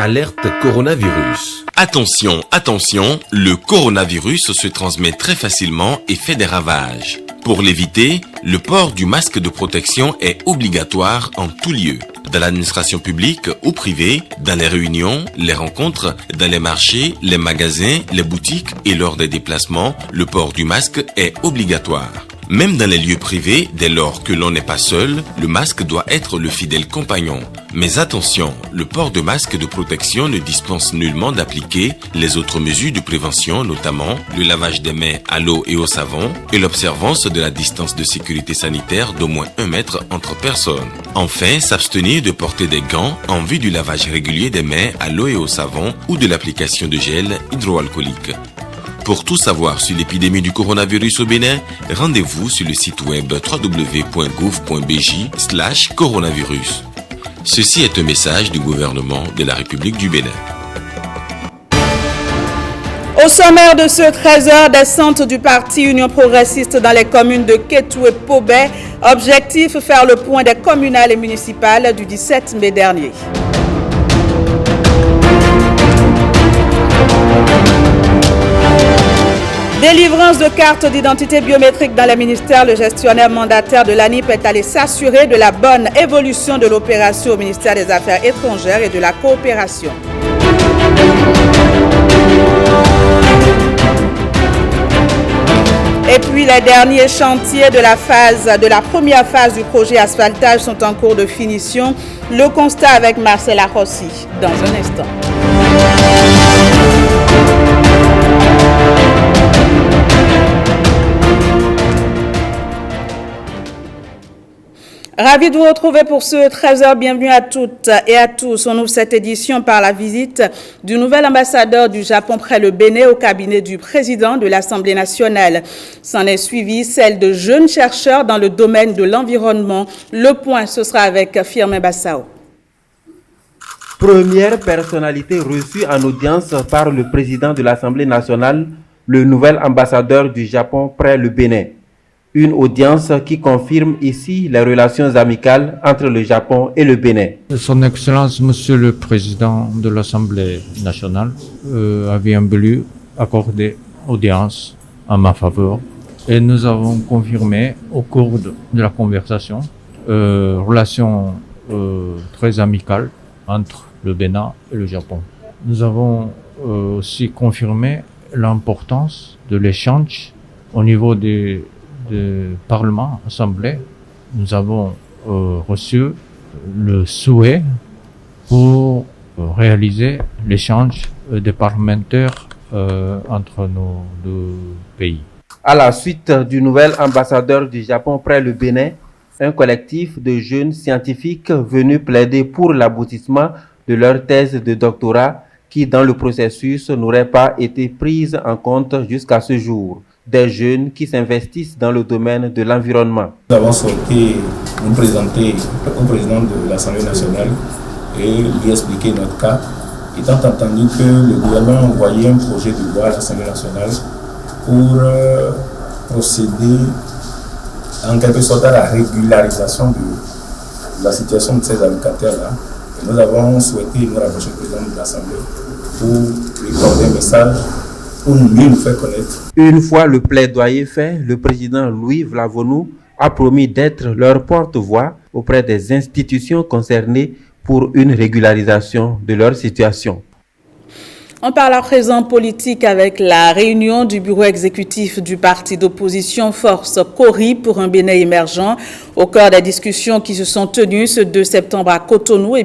Alerte coronavirus. Attention, attention, le coronavirus se transmet très facilement et fait des ravages. Pour l'éviter, le port du masque de protection est obligatoire en tout lieu. Dans l'administration publique ou privée, dans les réunions, les rencontres, dans les marchés, les magasins, les boutiques et lors des déplacements, le port du masque est obligatoire. Même dans les lieux privés, dès lors que l'on n'est pas seul, le masque doit être le fidèle compagnon. Mais attention, le port de masque de protection ne dispense nullement d'appliquer les autres mesures de prévention, notamment le lavage des mains à l'eau et au savon et l'observance de la distance de sécurité sanitaire d'au moins 1 mètre entre personnes. Enfin, s'abstenir de porter des gants en vue du lavage régulier des mains à l'eau et au savon ou de l'application de gel hydroalcoolique. Pour tout savoir sur l'épidémie du coronavirus au Bénin, rendez-vous sur le site web www.gouv.bj/coronavirus. Ceci est un message du gouvernement de la République du Bénin. Au sommaire de ce 13h, descente du parti Union progressiste dans les communes de Kétou et Pobé. Objectif, faire le point des communales et municipales du 17 mai dernier. Délivrance de cartes d'identité biométrique dans les ministères, le gestionnaire mandataire de l'ANIP est allé s'assurer de la bonne évolution de l'opération au ministère des Affaires étrangères et de la coopération. Et puis les derniers chantiers de la première phase du projet asphaltage sont en cours de finition. Le constat avec Marcela Rossi dans un instant. Ravi de vous retrouver pour ce 13h. Bienvenue à toutes et à tous. On ouvre cette édition par la visite du nouvel ambassadeur du Japon près le Bénin au cabinet du président de l'Assemblée nationale. S'en est suivi celle de jeunes chercheurs dans le domaine de l'environnement. Le point, ce sera avec Firmin Bassao. Première personnalité reçue en audience par le président de l'Assemblée nationale, le nouvel ambassadeur du Japon près le Bénin. Une audience qui confirme ici les relations amicales entre le Japon et le Bénin. Son Excellence, Monsieur le Président de l'Assemblée nationale, a bien voulu accorder audience en ma faveur. Et nous avons confirmé au cours de la conversation relations très amicales entre le Bénin et le Japon. Nous avons aussi confirmé l'importance de l'échange au niveau du Parlement, Assemblée. Nous avons reçu le souhait pour réaliser l'échange des parlementaires entre nos deux pays. À la suite du nouvel ambassadeur du Japon près le Bénin, un collectif de jeunes scientifiques venus plaider pour l'aboutissement de leur thèse de doctorat qui, dans le processus, n'aurait pas été prise en compte jusqu'à ce jour. Des jeunes qui s'investissent dans le domaine de l'environnement. Nous avons souhaité nous présenter au président de l'Assemblée nationale et lui expliquer notre cas, étant entendu que le gouvernement a envoyé un projet de loi à l'Assemblée nationale pour procéder en quelque sorte à la régularisation de la situation de ces allocataires-là. Nous avons souhaité nous rapprocher du président de l'Assemblée pour lui porter un message pour mieux nous faire connaître. Une fois le plaidoyer fait, le président Louis Vlavonou a promis d'être leur porte-voix auprès des institutions concernées pour une régularisation de leur situation. On parle à présent politique avec la réunion du bureau exécutif du parti d'opposition Force Cori pour un Bénin émergent. Au cœur des discussions qui se sont tenues ce 2 septembre à Cotonou,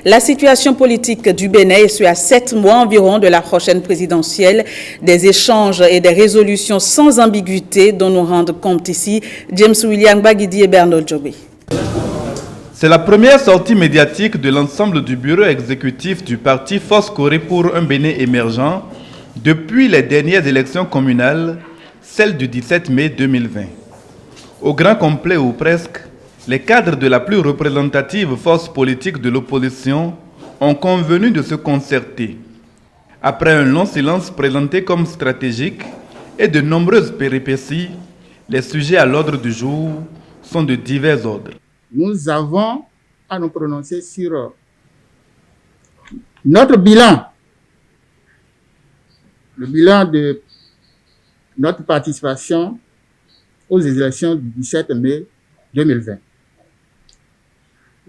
la situation politique du Bénin est à 7 mois environ de la prochaine présidentielle. Des échanges et des résolutions sans ambiguïté dont nous rendent compte ici James William Bagidi et Bernard Djobé. C'est la première sortie médiatique de l'ensemble du bureau exécutif du parti Force Cori pour un Bénin émergent depuis les dernières élections communales, celles du 17 mai 2020. Au grand complet ou presque, les cadres de la plus représentative force politique de l'opposition ont convenu de se concerter. Après un long silence présenté comme stratégique et de nombreuses péripéties, les sujets à l'ordre du jour sont de divers ordres. Nous avons à nous prononcer sur Notre bilan, le bilan de notre participation aux élections du 17 mai 2020.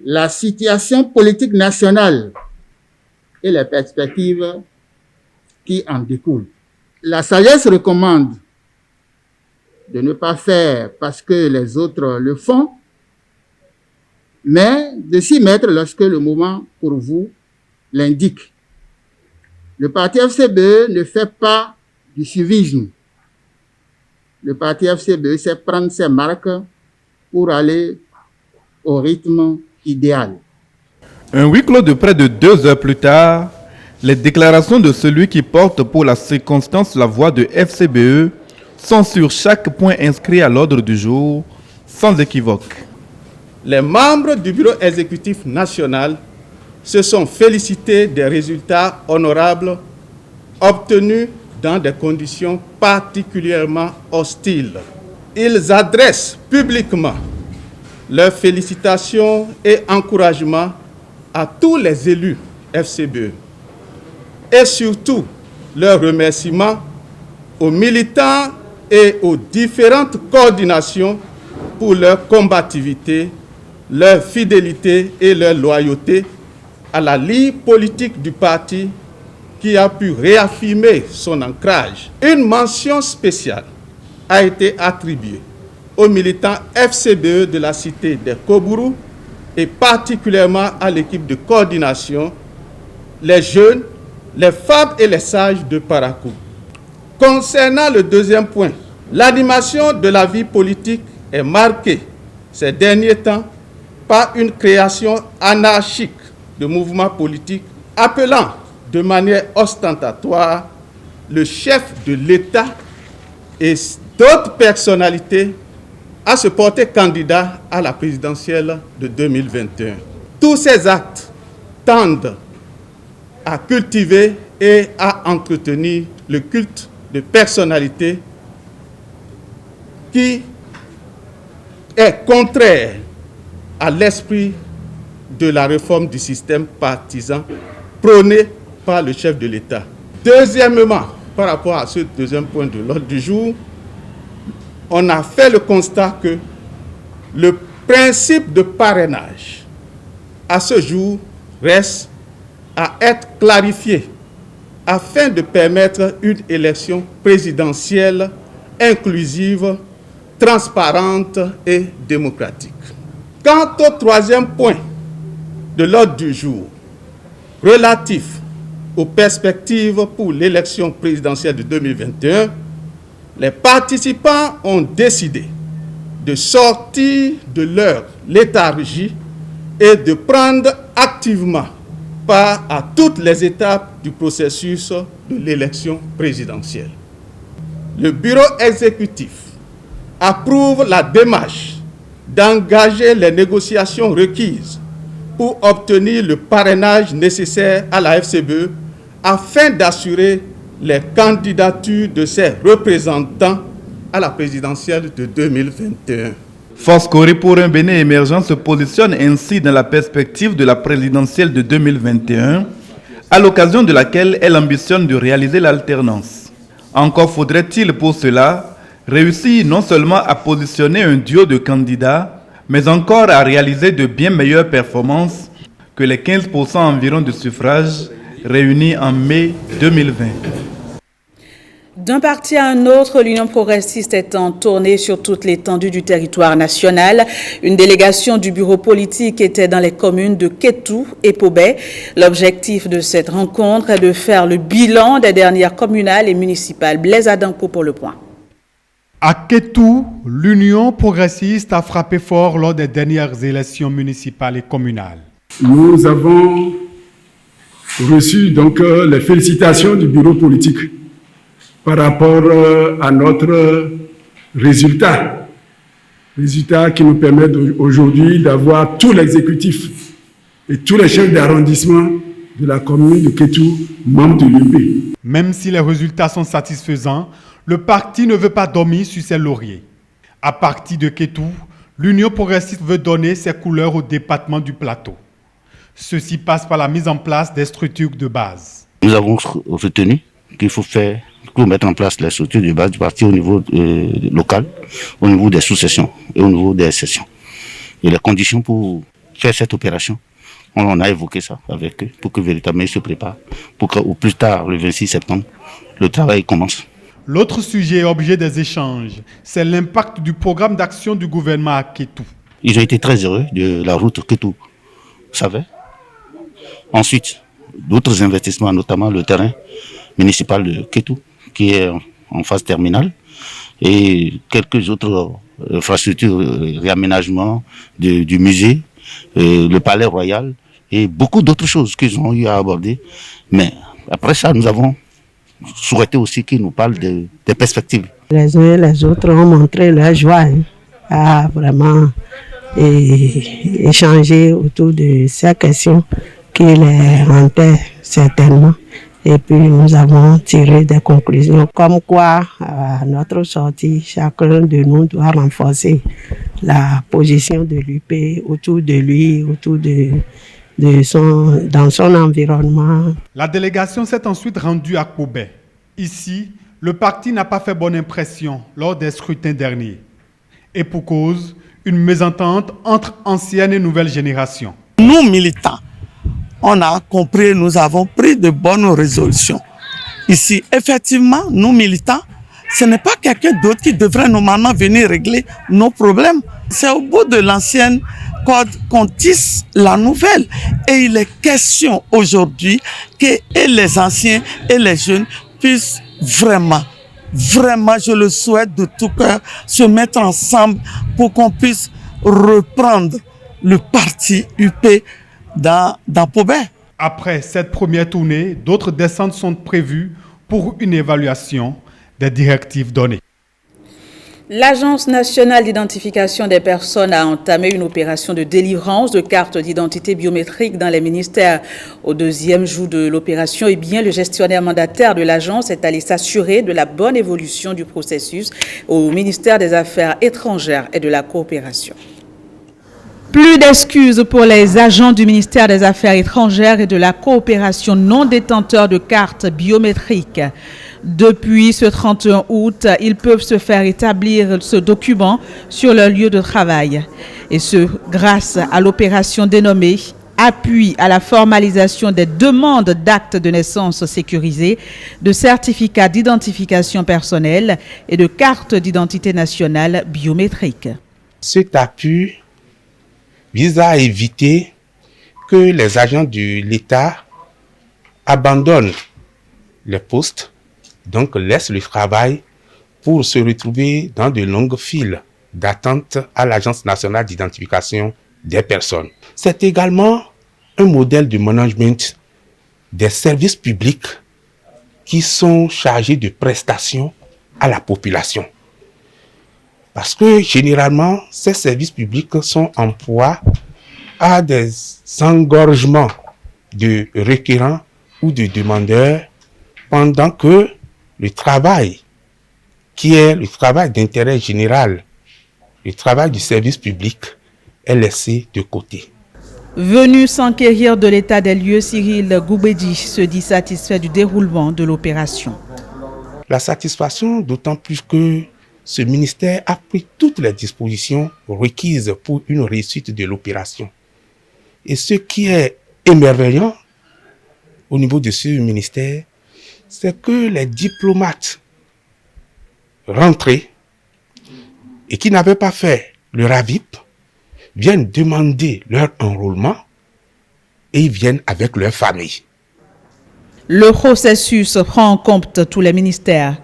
La situation politique nationale et les perspectives qui en découlent. La sagesse recommande de ne pas faire parce que les autres le font, mais de s'y mettre lorsque le moment pour vous l'indique. Le parti FCBE ne fait pas du suivisme. Le parti FCBE sait prendre ses marques pour aller au rythme idéal. Un huis clos de près de 2 heures plus tard, les déclarations de celui qui porte pour la circonstance la voix de FCBE sont sur chaque point inscrit à l'ordre du jour, sans équivoque. Les membres du bureau exécutif national se sont félicités des résultats honorables obtenus dans des conditions particulièrement hostiles. Ils adressent publiquement leurs félicitations et encouragements à tous les élus FCBE et surtout leurs remerciements aux militants et aux différentes coordinations pour leur combativité, leur fidélité et leur loyauté à la ligne politique du parti qui a pu réaffirmer son ancrage. Une mention spéciale a été attribuée aux militants FCBE de la cité des Kobourou et particulièrement à l'équipe de coordination, les jeunes, les femmes et les sages de Parakou. Concernant le deuxième point, l'animation de la vie politique est marquée ces derniers temps par une création anarchique de mouvements politiques appelant de manière ostentatoire le chef de l'État et d'autres personnalités à se porter candidat à la présidentielle de 2021. Tous ces actes tendent à cultiver et à entretenir le culte de personnalité qui est contraire à l'esprit de la réforme du système partisan prôné par le chef de l'État. Deuxièmement, par rapport à ce deuxième point de l'ordre du jour, on a fait le constat que le principe de parrainage, à ce jour, reste à être clarifié afin de permettre une élection présidentielle inclusive, transparente et démocratique. Quant au troisième point de l'ordre du jour, relatif aux perspectives pour l'élection présidentielle de 2021, les participants ont décidé de sortir de leur léthargie et de prendre activement part à toutes les étapes du processus de l'élection présidentielle. Le bureau exécutif approuve la démarche d'engager les négociations requises pour obtenir le parrainage nécessaire à la FCBE afin d'assurer les candidatures de ses représentants à la présidentielle de 2021. Force Corée pour un Bénin émergent se positionne ainsi dans la perspective de la présidentielle de 2021, à l'occasion de laquelle elle ambitionne de réaliser l'alternance. Encore faudrait-il pour cela réussir non seulement à positionner un duo de candidats, mais encore à réaliser de bien meilleures performances que les 15% environ de suffrages réunis en mai 2020. D'un parti à un autre, l'Union progressiste est en tournée sur toute l'étendue du territoire national. Une délégation du bureau politique était dans les communes de Kétou et Pobé. L'objectif de cette rencontre est de faire le bilan des dernières communales et municipales. Blaise Adanko pour le point. À Kétou, l'Union progressiste a frappé fort lors des dernières élections municipales et communales. Nous avons reçu donc les félicitations du bureau politique par rapport à notre résultat qui nous permet aujourd'hui d'avoir tout l'exécutif et tous les chefs d'arrondissement de la commune de Kétou membres de l'UP. Même si les résultats sont satisfaisants, le parti ne veut pas dormir sur ses lauriers. À partir de Kétou, l'Union progressiste veut donner ses couleurs au département du Plateau. Ceci passe par la mise en place des structures de base. Nous avons retenu qu'il faut mettre en place les structures de base du parti au niveau local, au niveau des sous-sessions et au niveau des sessions. Et les conditions pour faire cette opération, on a évoqué ça avec eux pour que véritablement ils se préparent, pour qu'au plus tard, le 26 septembre, le travail commence. L'autre sujet objet des échanges, c'est l'impact du programme d'action du gouvernement à Kétou. Ils ont été très heureux de la route Kétou-Savet. Ensuite, d'autres investissements, notamment le terrain municipal de Kétou, qui est en phase terminale, et quelques autres infrastructures, réaménagement du musée, le palais royal, et beaucoup d'autres choses qu'ils ont eu à aborder. Mais après ça, nous avons souhaité aussi qu'ils nous parlent des perspectives. Les uns et les autres ont montré leur joie à vraiment échanger autour de ces questions qui les hantaient certainement. Et puis nous avons tiré des conclusions comme quoi, à notre sortie, chacun de nous doit renforcer la position de l'UP autour de lui, dans son environnement. La délégation s'est ensuite rendue à Kobe. Ici, le parti n'a pas fait bonne impression lors des scrutins derniers. Et pour cause, une mésentente entre anciennes et nouvelles générations. Nous, militants, on a compris, nous avons pris de bonnes résolutions. Ici, effectivement, nous militants, ce n'est pas quelqu'un d'autre qui devrait normalement venir régler nos problèmes. C'est au bout de l'ancienne code qu'on tisse la nouvelle. Et il est question aujourd'hui que et les anciens et les jeunes puissent vraiment, je le souhaite de tout cœur, se mettre ensemble pour qu'on puisse reprendre le parti UP dans Pobé. Après cette première tournée, d'autres descentes sont prévues pour une évaluation des directives données. L'Agence nationale d'identification des personnes a entamé une opération de délivrance de cartes d'identité biométriques dans les ministères. Au deuxième jour de l'opération, le gestionnaire mandataire de l'agence est allé s'assurer de la bonne évolution du processus au ministère des Affaires étrangères et de la coopération. Plus d'excuses pour les agents du ministère des Affaires étrangères et de la coopération non détenteurs de cartes biométriques. Depuis ce 31 août, ils peuvent se faire établir ce document sur leur lieu de travail. Et ce, grâce à l'opération dénommée « Appui à la formalisation des demandes d'actes de naissance sécurisés, de certificats d'identification personnelle et de cartes d'identité nationale biométriques ». Cet appui vise à éviter que les agents de l'État abandonnent les postes, donc laissent le travail pour se retrouver dans de longues files d'attente à l'Agence nationale d'identification des personnes. C'est également un modèle de management des services publics qui sont chargés de prestations à la population. Parce que généralement, ces services publics sont en proie à des engorgements de requérants ou de demandeurs pendant que le travail, qui est le travail d'intérêt général, le travail du service public, est laissé de côté. Venu s'enquérir de l'état des lieux, Cyril Goubedi se dit satisfait du déroulement de l'opération. La satisfaction, d'autant plus que ce ministère a pris toutes les dispositions requises pour une réussite de l'opération. Et ce qui est émerveillant au niveau de ce ministère, c'est que les diplomates rentrés et qui n'avaient pas fait le RAVIP viennent demander leur enrôlement et ils viennent avec leur famille. Le processus prend en compte tous les ministères.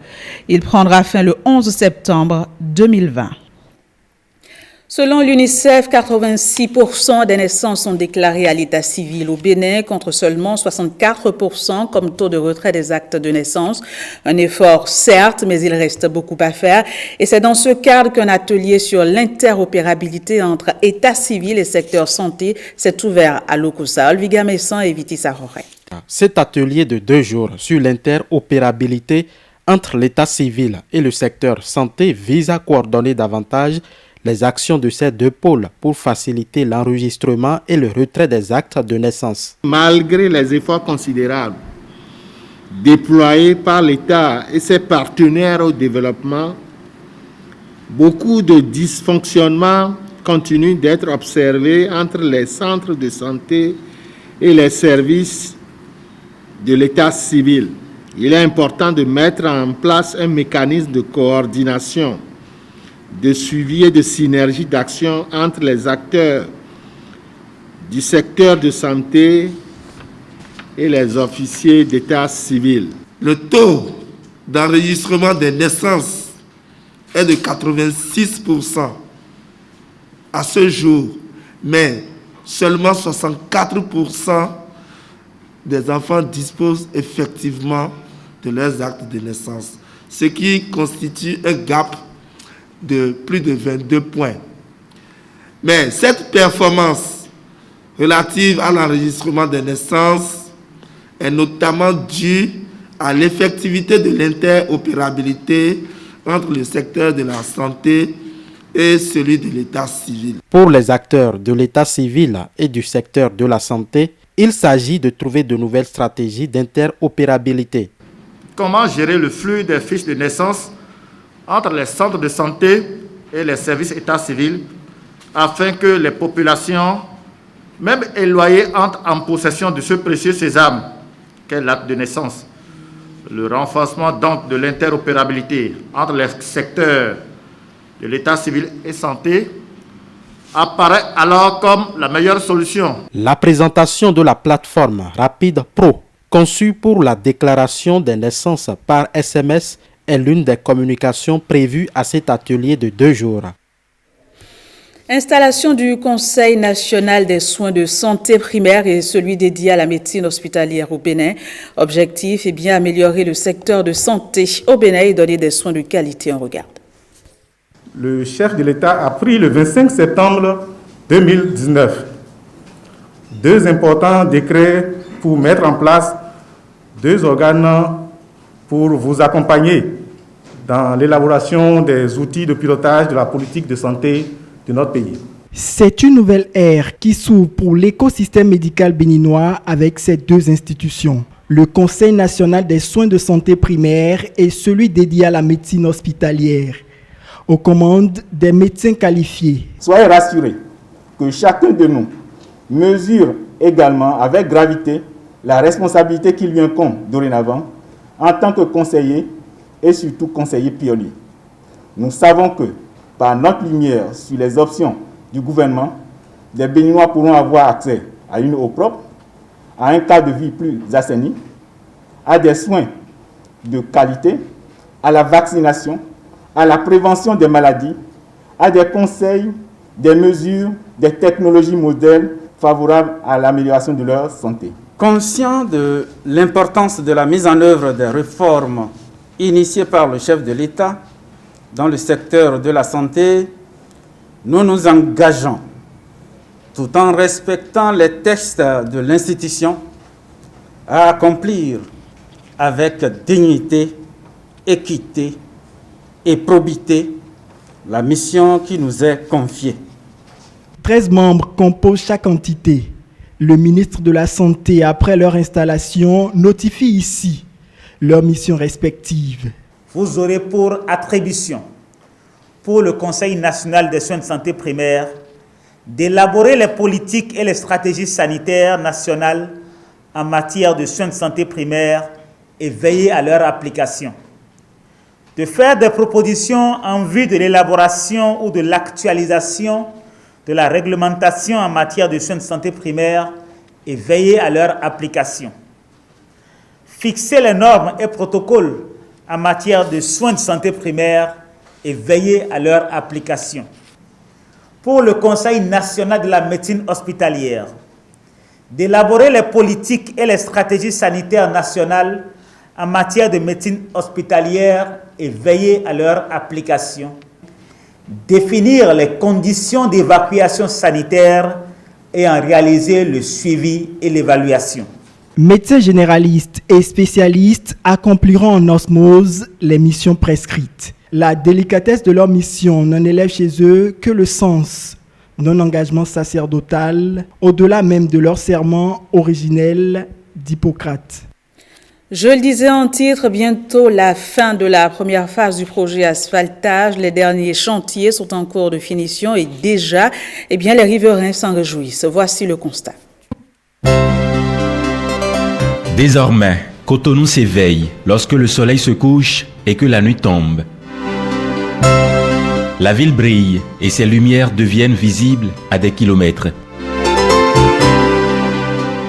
Il prendra fin le 11 septembre 2020. Selon l'UNICEF, 86% des naissances sont déclarées à l'état civil au Bénin, contre seulement 64% comme taux de retrait des actes de naissance. Un effort, certes, mais il reste beaucoup à faire. Et c'est dans ce cadre qu'un atelier sur l'interopérabilité entre état civil et secteur santé s'est ouvert à Lokossa. Olviga Messan et Viti Saroré. Cet atelier de 2 jours sur l'interopérabilité entre l'état civil et le secteur santé vise à coordonner davantage les actions de ces deux pôles pour faciliter l'enregistrement et le retrait des actes de naissance. Malgré les efforts considérables déployés par l'État et ses partenaires au développement, beaucoup de dysfonctionnements continuent d'être observés entre les centres de santé et les services de l'état civil. Il est important de mettre en place un mécanisme de coordination, de suivi et de synergie d'action entre les acteurs du secteur de santé et les officiers d'état civil. Le taux d'enregistrement des naissances est de 86% à ce jour, mais seulement 64% des enfants disposent effectivement de leurs actes de naissance, ce qui constitue un gap de plus de 22 points. Mais cette performance relative à l'enregistrement des naissances est notamment due à l'effectivité de l'interopérabilité entre le secteur de la santé et celui de l'état civil. Pour les acteurs de l'état civil et du secteur de la santé, il s'agit de trouver de nouvelles stratégies d'interopérabilité. Comment gérer le flux des fiches de naissance entre les centres de santé et les services état civil afin que les populations, même éloignées, entrent en possession de ce précieux sésame qu'est l'acte de naissance. Le renforcement donc de l'interopérabilité entre les secteurs de l'état civil et santé apparaît alors comme la meilleure solution. La présentation de la plateforme Rapide Pro, conçue pour la déclaration des naissances par SMS, est l'une des communications prévues à cet atelier de 2 jours. Installation du Conseil national des soins de santé primaire et celui dédié à la médecine hospitalière au Bénin. Objectif est bien améliorer le secteur de santé au Bénin et donner des soins de qualité. On regarde. Le chef de l'État a pris le 25 septembre 2019 2 importants décrets pour mettre en place 2 organes pour vous accompagner dans l'élaboration des outils de pilotage de la politique de santé de notre pays. C'est une nouvelle ère qui s'ouvre pour l'écosystème médical béninois avec ces 2 institutions. Le Conseil national des soins de santé primaire et celui dédié à la médecine hospitalière, aux commandes des médecins qualifiés. Soyez rassurés que chacun de nous mesure également avec gravité la responsabilité qui lui incombe dorénavant en tant que conseiller et surtout conseiller pionnier. Nous savons que par notre lumière sur les options du gouvernement, les Béninois pourront avoir accès à une eau propre, à un cadre de vie plus assaini, à des soins de qualité, à la vaccination, à la prévention des maladies, à des conseils, des mesures, des technologies modernes favorables à l'amélioration de leur santé. Conscient de l'importance de la mise en œuvre des réformes initiées par le chef de l'État dans le secteur de la santé, nous nous engageons, tout en respectant les textes de l'institution, à accomplir avec dignité, équité et probité la mission qui nous est confiée. 13 membres composent chaque entité. Le ministre de la Santé, après leur installation, notifie ici leurs missions respectives. Vous aurez pour attribution, pour le Conseil national des soins de santé primaire, d'élaborer les politiques et les stratégies sanitaires nationales en matière de soins de santé primaire et veiller à leur application. De faire des propositions en vue de l'élaboration ou de l'actualisation de la réglementation en matière de soins de santé primaire et veiller à leur application. Fixer les normes et protocoles en matière de soins de santé primaire et veiller à leur application. Pour le Conseil national de la médecine hospitalière, d'élaborer les politiques et les stratégies sanitaires nationales en matière de médecine hospitalière et veiller à leur application. Définir les conditions d'évacuation sanitaire et en réaliser le suivi et l'évaluation. Médecins généralistes et spécialistes accompliront en osmose les missions prescrites. La délicatesse de leur mission n'en élève chez eux que le sens, non-engagement sacerdotal, au-delà même de leur serment originel d'Hippocrate. Je le disais en titre, bientôt la fin de la première phase du projet asphaltage. Les derniers chantiers sont en cours de finition et déjà, les riverains s'en réjouissent. Voici le constat. Désormais, Cotonou s'éveille lorsque le soleil se couche et que la nuit tombe. La ville brille et ses lumières deviennent visibles à des kilomètres.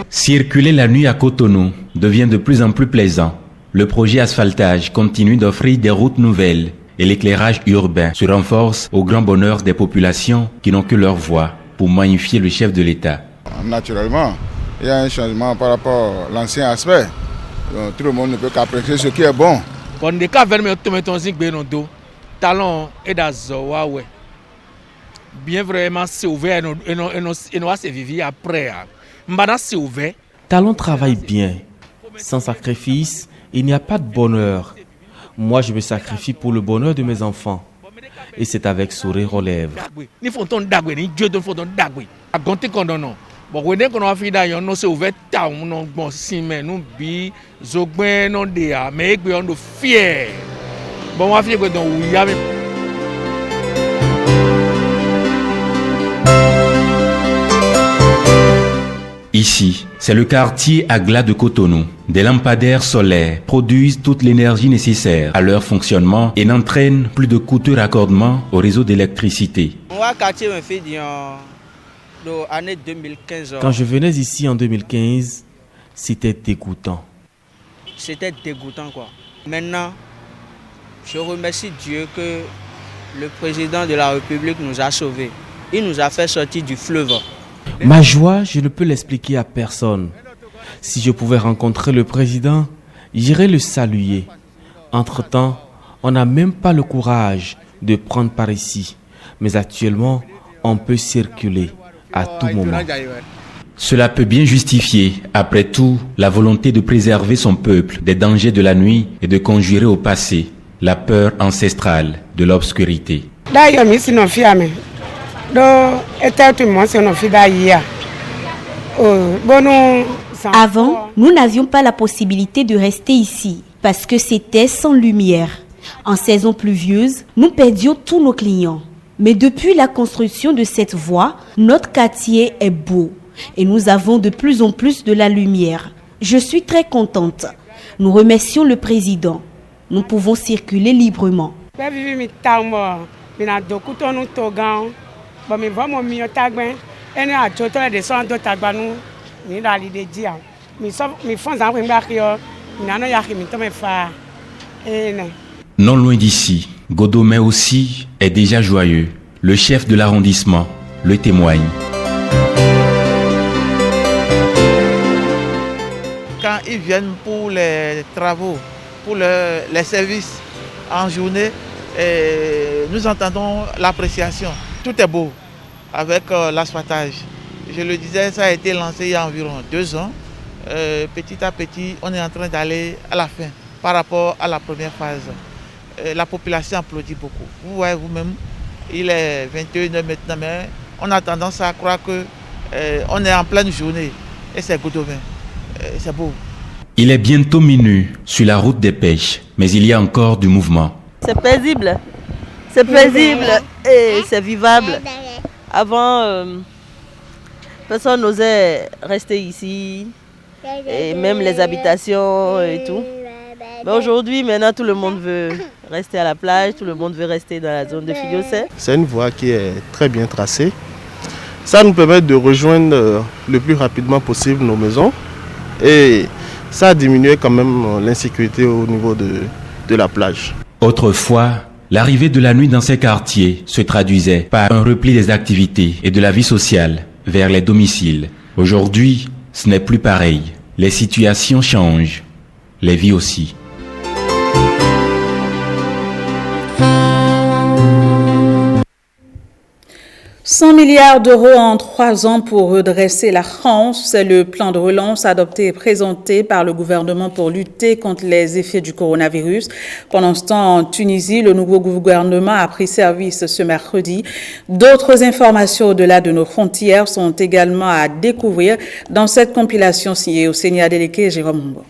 Circuler la nuit à Cotonou devient de plus en plus plaisant. Le projet asphaltage continue d'offrir des routes nouvelles et l'éclairage urbain se renforce au grand bonheur des populations qui n'ont que leur voix pour magnifier le chef de l'État. Naturellement, il y a un changement par rapport à l'ancien aspect. Donc, tout le monde ne peut qu'apprécier ce qui est bon. Talon et d'Azoa, bien vraiment c'est ouvert et nous va se vivre après. Mbana c'est ouvert. Talon travaille bien. Sans sacrifice, il n'y a pas de bonheur. Moi, je me sacrifie pour le bonheur de mes enfants. Et c'est avec sourire aux lèvres. Ni fonton dagwe, ni Dieu de fonton dagwe. A gonte kondono. Bon, when qu'on a fait d'ailleurs, nous c'est ouvert taon, non bon simen, nous bi zogben non dea, mais on nous fier. Bon, on va faire que donc il y a Ici, c'est le quartier Agla de Cotonou. Des lampadaires solaires produisent toute l'énergie nécessaire à leur fonctionnement et n'entraînent plus de coûteux raccordements au réseau d'électricité. Quand je venais ici en 2015, c'était dégoûtant. C'était dégoûtant quoi. Maintenant, je remercie Dieu que le président de la République nous a sauvés. Il nous a fait sortir du fleuve. Ma joie, je ne peux l'expliquer à personne. Si je pouvais rencontrer le président, j'irais le saluer. Entre-temps, on n'a même pas le courage de prendre par ici. Mais actuellement, on peut circuler à tout moment. Cela peut bien justifier, après tout, la volonté de préserver son peuple des dangers de la nuit et de conjurer au passé la peur ancestrale de l'obscurité. Avant, nous n'avions pas la possibilité de rester ici parce que c'était sans lumière. En saison pluvieuse, nous perdions tous nos clients. Mais depuis la construction de cette voie, notre quartier est beau et nous avons de plus en plus de la lumière. Je suis très contente. Nous remercions le président. Nous pouvons circuler librement. Non loin d'ici, Godomé aussi est déjà joyeux. Le chef de l'arrondissement le témoigne. Quand ils viennent pour les travaux, pour les services en journée, nous entendons l'appréciation. Tout est beau avec l'asphaltage. Je le disais, ça a été lancé il y a environ 2 ans. Petit à petit, on est en train d'aller à la fin par rapport à la première phase. La population applaudit beaucoup. Vous voyez vous-même, il est 21h maintenant, mais on a tendance à croire qu'on est en pleine journée. Et c'est Godomé. C'est beau. Il est bientôt minuit sur la route des pêches, mais il y a encore du mouvement. C'est paisible et c'est vivable. Avant, personne n'osait rester ici, et même les habitations et tout. Mais aujourd'hui, maintenant, tout le monde veut rester à la plage, tout le monde veut rester dans la zone de Fidiocé. C'est une voie qui est très bien tracée. Ça nous permet de rejoindre le plus rapidement possible nos maisons et ça a diminué quand même l'insécurité au niveau de la plage. Autrefois, l'arrivée de la nuit dans ces quartiers se traduisait par un repli des activités et de la vie sociale vers les domiciles. Aujourd'hui, ce n'est plus pareil. Les situations changent, les vies aussi. 100 milliards d'euros en 3 ans pour redresser la France. C'est le plan de relance adopté et présenté par le gouvernement pour lutter contre les effets du coronavirus. Pendant ce temps, en Tunisie, le nouveau gouvernement a pris service ce mercredi. D'autres informations au-delà de nos frontières sont également à découvrir dans cette compilation signée au Seigneur Délégué et Jérôme Mbo.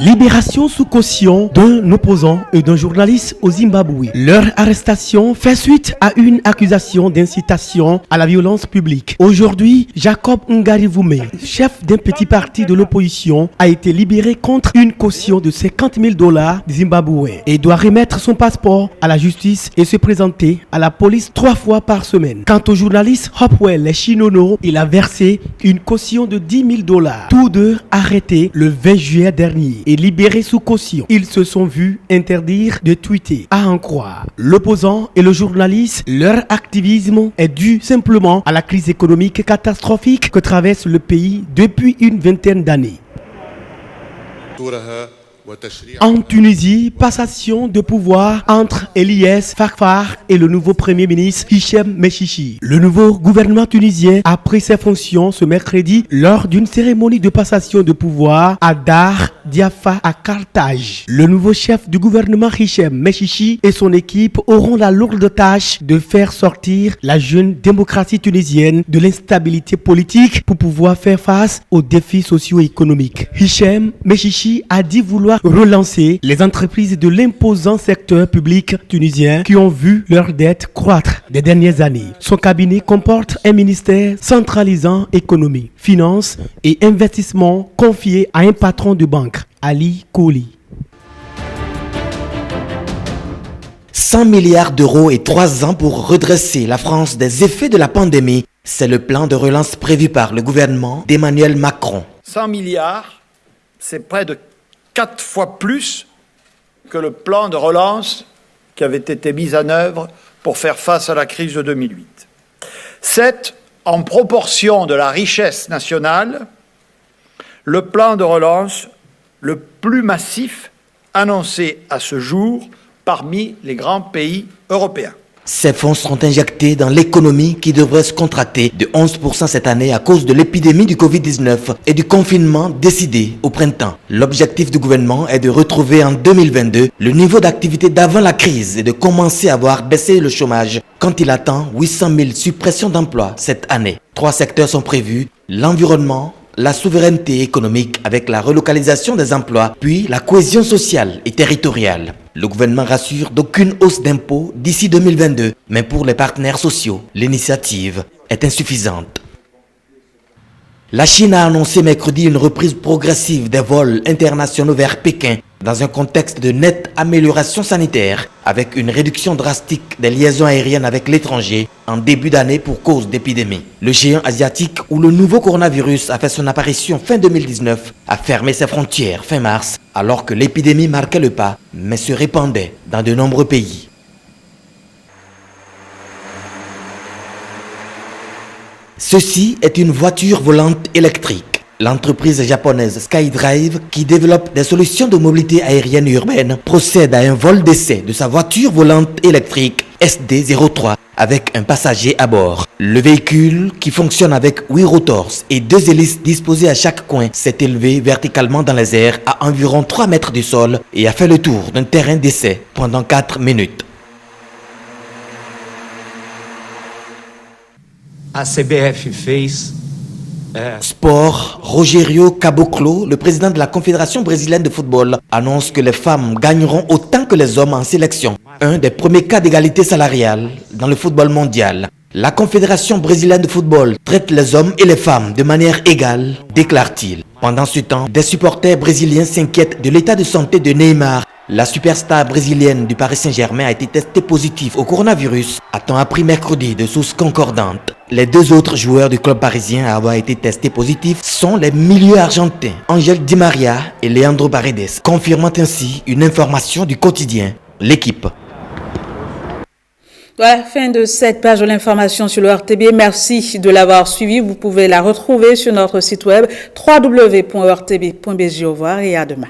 Libération sous caution d'un opposant et d'un journaliste au Zimbabwe. Leur arrestation fait suite à une accusation d'incitation à la violence publique. Aujourd'hui, Jacob Ngarivume, chef d'un petit parti de l'opposition, a été libéré contre une caution de $50,000 zimbabwéens et doit remettre son passeport à la justice et se présenter à la police 3 fois par semaine. Quant au journaliste Hopewell Chinono, il a versé une caution de $10,000. Tous deux arrêtés le 20 juillet dernier et libérés sous caution. Ils se sont vus interdire de tweeter. À en croire l'opposant et le journaliste, leur activisme est dû simplement à la crise économique catastrophique que traverse le pays depuis une vingtaine d'années. En Tunisie, passation de pouvoir entre Eliès Fakhar et le nouveau premier ministre Hichem Mechichi. Le nouveau gouvernement tunisien a pris ses fonctions ce mercredi lors d'une cérémonie de passation de pouvoir à Dar Diafa à Carthage. Le nouveau chef du gouvernement Hichem Mechichi et son équipe auront la lourde tâche de faire sortir la jeune démocratie tunisienne de l'instabilité politique pour pouvoir faire face aux défis socio-économiques. Hichem Mechichi a dit vouloir relancer les entreprises de l'imposant secteur public tunisien qui ont vu leurs dettes croître des dernières années. Son cabinet comporte un ministère centralisant économie, finances et investissement confié à un patron de banque, Ali Kouli. 100 milliards d'euros et 3 ans pour redresser la France des effets de la pandémie. C'est le plan de relance prévu par le gouvernement d'Emmanuel Macron. 100 milliards, c'est près de 4 fois plus que le plan de relance qui avait été mis en œuvre pour faire face à la crise de 2008. C'est, en proportion de la richesse nationale, le plan de relance le plus massif annoncé à ce jour parmi les grands pays européens. Ces fonds seront injectés dans l'économie qui devrait se contracter de 11% cette année à cause de l'épidémie du Covid-19 et du confinement décidé au printemps. L'objectif du gouvernement est de retrouver en 2022 le niveau d'activité d'avant la crise et de commencer à voir baisser le chômage quand il attend 800 000 suppressions d'emplois cette année. 3 secteurs sont prévus: l'environnement, la souveraineté économique avec la relocalisation des emplois, puis la cohésion sociale et territoriale. Le gouvernement rassure d'aucune hausse d'impôts d'ici 2022, mais pour les partenaires sociaux, l'initiative est insuffisante. La Chine a annoncé mercredi une reprise progressive des vols internationaux vers Pékin dans un contexte de nette amélioration sanitaire avec une réduction drastique des liaisons aériennes avec l'étranger en début d'année pour cause d'épidémie. Le géant asiatique où le nouveau coronavirus a fait son apparition fin 2019 a fermé ses frontières fin mars alors que l'épidémie marquait le pas mais se répandait dans de nombreux pays. Ceci est une voiture volante électrique. L'entreprise japonaise SkyDrive, qui développe des solutions de mobilité aérienne urbaine, procède à un vol d'essai de sa voiture volante électrique SD03 avec un passager à bord. Le véhicule, qui fonctionne avec 8 rotors et 2 hélices disposées à chaque coin, s'est élevé verticalement dans les airs à environ 3 mètres du sol et a fait le tour d'un terrain d'essai pendant 4 minutes. A CBF fez. Sport, Rogério Caboclo, le président de la Confédération brésilienne de football, annonce que les femmes gagneront autant que les hommes en sélection. Un des premiers cas d'égalité salariale dans le football mondial. La Confédération brésilienne de football traite les hommes et les femmes de manière égale, déclare-t-il. Pendant ce temps, des supporters brésiliens s'inquiètent de l'état de santé de Neymar. La superstar brésilienne du Paris Saint-Germain a été testée positive au coronavirus, a-t-on appris mercredi de sources concordantes. Les 2 autres joueurs du club parisien à avoir été testés positifs sont les milieux argentins Ángel Di María et Leandro Paredes, confirmant ainsi une information du quotidien L'équipe. Voilà, fin de cette page de l'information sur le RTB. Merci de l'avoir suivi. Vous pouvez la retrouver sur notre site web www.rtb.bg. Au revoir et à demain.